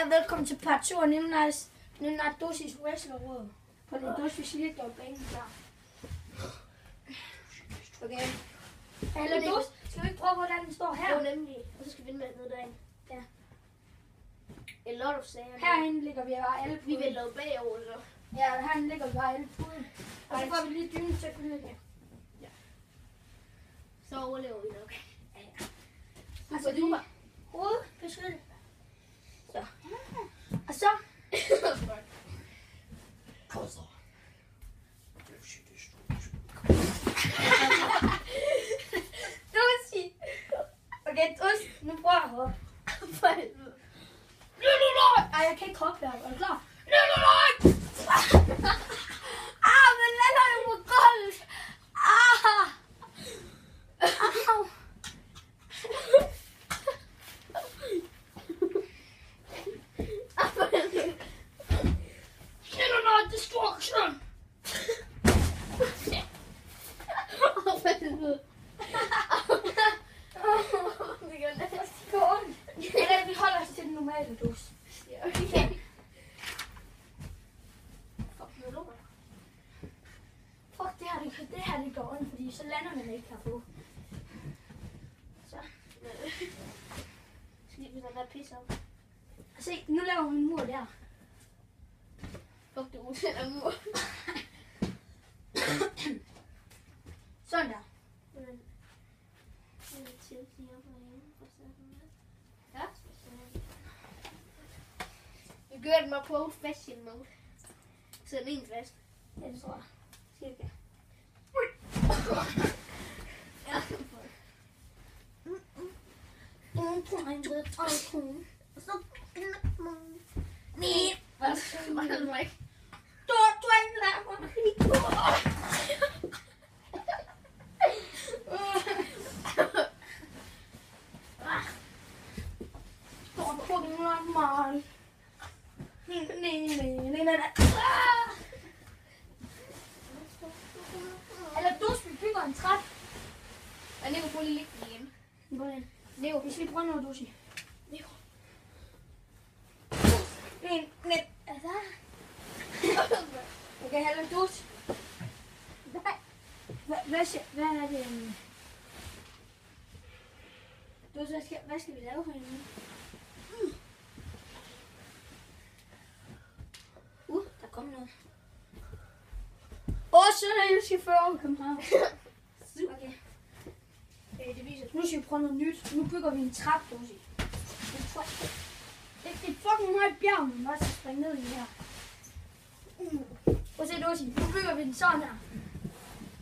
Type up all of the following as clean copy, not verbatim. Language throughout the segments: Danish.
Hej, velkommen til part 2 af Nimnat Dosis Wrestlerråd. På det Dosis lige gjort banen klar. Okay. Eller Dos, skal vi ikke prøve, hvordan den står her? Jo, nemlig. Og så skal vi vinde med noget derinde. Ja. A lot of sager. Herinde ligger vi bare alle Vi vil lave bagover, så. Ja, herinde ligger vi bare alle puden. Og så får vi lige dynen til at komme ned her. Ja. Så overlever vi nok. Ja, ja. Altså lige hovedet beskyttet. Så. Og så. Dosi. Okay, Dosi. Nu prøver jeg at hoppe. Ej, jeg kan ikke hoppe her. Er du klar? Men den er jo på gulvet. Au. Destruction. Det gør næsten. Det går ondt. Eller vi holder os til den normale dos. Ja, okay. Fuck, det her det går ondt, fordi så lander man ikke herpå. Så. Skal vi sådan der pisse op? Se, nu laver vi en mur der. Fuck, det er udsat af mur. Sådan der. Ja. Vi gør det med på old fashion mode. Så den en fast. Ja, det tror jeg. Cirka. Ja. Nej. Hvad er det mig? Eller dus, vi bygger en trappe. Og Nico får lige ligge igen. Hvordan? Nico, Hvis vi prøver noget dusi. Nico. Altså. Okay, heller dus. Hvad er det? Dus, hvad skal vi lave herinde? Der kom noget. Så er det chaufføren København. Okay. Det viser. Nu skal vi prøve noget nyt. Nu bygger vi en trappe, Dosi. Det er fucking højt bjerg, men bare skal springe ned i her. Prøv at se, Dosi. Nu bygger vi den sådan her.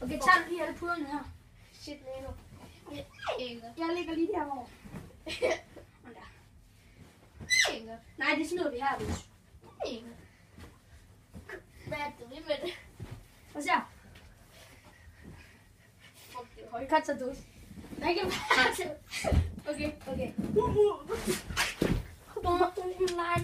Okay, tag lige alle puderne her. Shit, Nico. Jeg ligger lige derovre. Og der. Nej, det smider vi her, Dosi. Hvad er det med det? Prøv at se her. Fuck, det er højt. Cut så, Dosi. Nej, ikke bare. Okay. Nej,